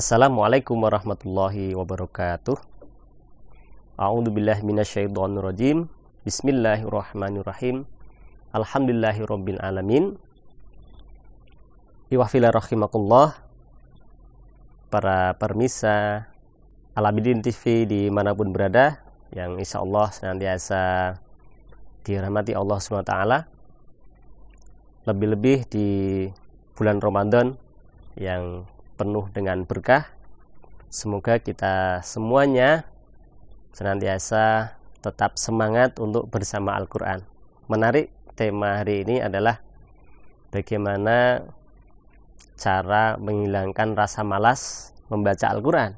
Assalamualaikum warahmatullahi wabarakatuh. A'udzubillahi minasyaitonirrajim. Bismillahirrahmanirrahim. Alhamdulillahirabbil alamin. Iwafila rahimakumullah. Para permisa Al-Abidin TV dimanapun berada, yang insya Allah senantiasa dirahmati Allah SWT, lebih-lebih di bulan Ramadan yang penuh dengan berkah. Semoga kita semuanya senantiasa tetap semangat untuk bersama Al-Quran. Menarik, tema hari ini adalah bagaimana cara menghilangkan rasa malas membaca Al-Quran.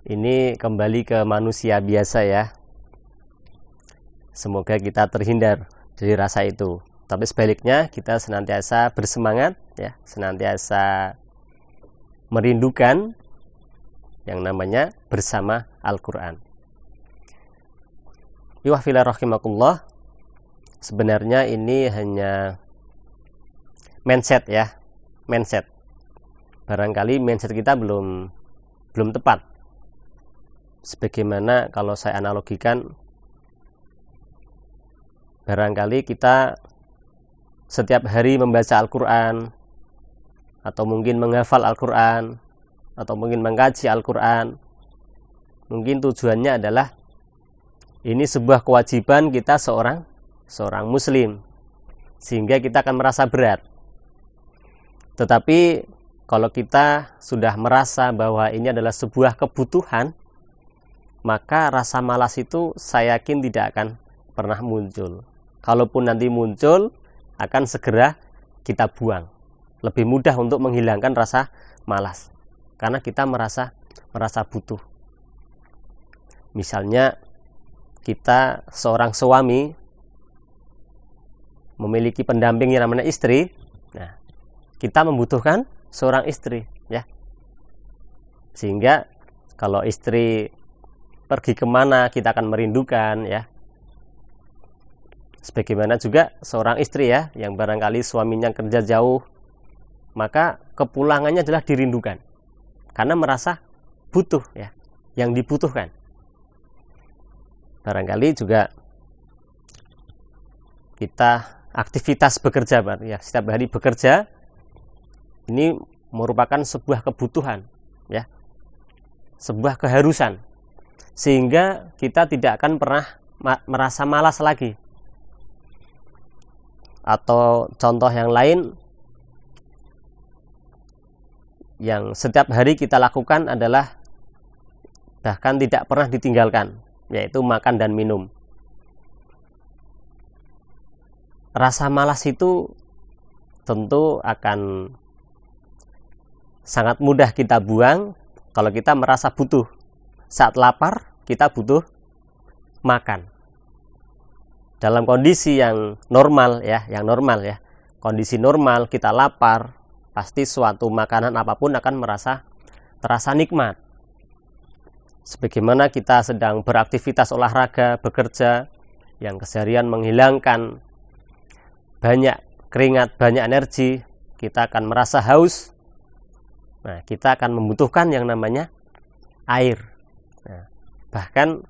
Ini kembali ke manusia biasa ya. Semoga kita terhindar dari rasa itu. Tapi sebaliknya kita senantiasa bersemangat ya, senantiasa merindukan yang namanya bersama Al-Quran. Iwafila rahimakumullah. Sebenarnya ini hanya mindset ya, mindset. Barangkali mindset kita belum tepat. Sebagaimana kalau saya analogikan, barangkali kita setiap hari membaca Al-Quran, atau mungkin menghafal Al-Quran, atau mungkin mengkaji Al-Quran. Mungkin tujuannya adalah ini sebuah kewajiban kita seorang muslim, sehingga kita akan merasa berat. Tetapi kalau kita sudah merasa bahwa ini adalah sebuah kebutuhan, maka rasa malas itu saya yakin tidak akan pernah muncul. Kalaupun nanti muncul, akan segera kita buang. Lebih mudah untuk menghilangkan rasa malas, karena kita merasa butuh. Misalnya kita seorang suami memiliki pendamping yang namanya istri. Nah, kita membutuhkan seorang istri ya. Sehingga kalau istri pergi kemana, kita akan merindukan ya. Sebagaimana juga seorang istri ya, yang barangkali suaminya kerja jauh, maka kepulangannya adalah dirindukan, karena merasa butuh ya, yang dibutuhkan. Barangkali juga kita aktivitas bekerja ya, setiap hari bekerja, ini merupakan sebuah kebutuhan ya, sebuah keharusan, sehingga kita tidak akan pernah merasa malas lagi. Atau contoh yang lain yang setiap hari kita lakukan adalah bahkan tidak pernah ditinggalkan, yaitu makan dan minum. Rasa malas itu tentu akan sangat mudah kita buang kalau kita merasa butuh. Saat lapar, kita butuh makan. Dalam kondisi yang normal ya, kondisi normal kita lapar, pasti suatu makanan apapun akan terasa nikmat. Sebagaimana kita sedang beraktivitas olahraga, bekerja, yang keseharian menghilangkan banyak keringat, banyak energi, kita akan merasa haus. Nah, kita akan membutuhkan yang namanya air. Nah, bahkan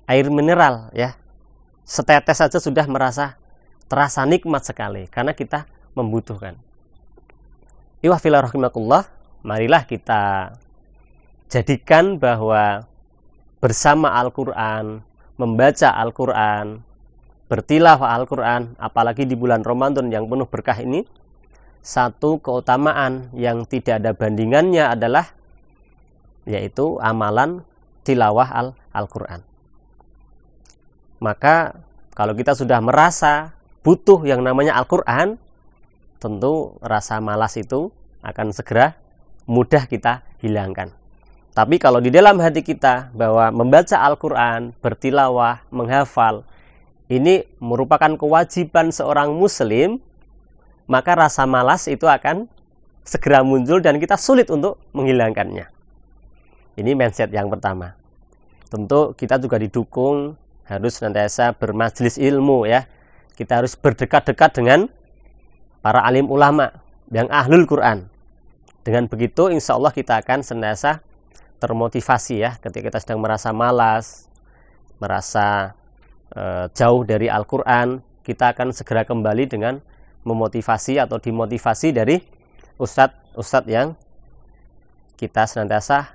air mineral ya, setetes saja sudah terasa nikmat sekali, karena kita membutuhkan. Iwafila rahimakumullah, marilah kita jadikan bahwa bersama Al-Quran, membaca Al-Quran, bertilawah Al-Quran, apalagi di bulan Ramadan yang penuh berkah ini, satu keutamaan yang tidak ada bandingannya adalah yaitu amalan tilawah Al-Quran. Maka kalau kita sudah merasa butuh yang namanya Al-Quran, tentu rasa malas itu akan segera mudah kita hilangkan. Tapi kalau di dalam hati kita bahwa membaca Al-Quran, bertilawah, menghafal, ini merupakan kewajiban seorang muslim, maka rasa malas itu akan segera muncul dan kita sulit untuk menghilangkannya. Ini mindset yang pertama. Tentu kita juga didukung harus senantiasa bermajelis ilmu ya. Kita harus berdekat-dekat dengan para alim ulama yang ahlul Quran. Dengan begitu insya Allah kita akan senantiasa termotivasi ya, ketika kita sedang merasa malas, merasa jauh dari Al-Quran, kita akan segera kembali dengan memotivasi atau dimotivasi dari ustadz yang kita senantiasa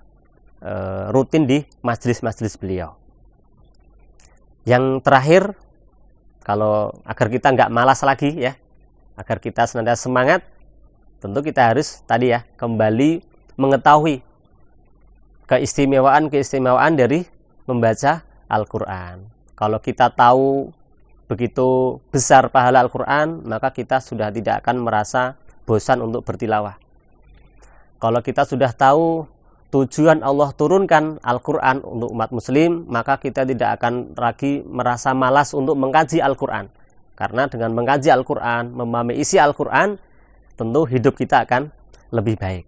rutin di majelis-majelis beliau. Yang terakhir, kalau agar kita nggak malas lagi ya, agar kita senantiasa semangat, tentu kita harus tadi ya, kembali mengetahui keistimewaan dari membaca Al-Quran. Kalau kita tahu begitu besar pahala Al-Quran, maka kita sudah tidak akan merasa bosan untuk bertilawah. Kalau kita sudah tahu tujuan Allah turunkan Al-Quran untuk umat muslim, maka kita tidak akan lagi merasa malas untuk mengkaji Al-Quran. Karena dengan mengkaji Al-Quran, memahami isi Al-Quran, tentu hidup kita akan lebih baik.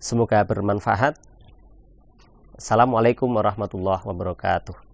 Semoga bermanfaat. Assalamualaikum warahmatullahi wabarakatuh.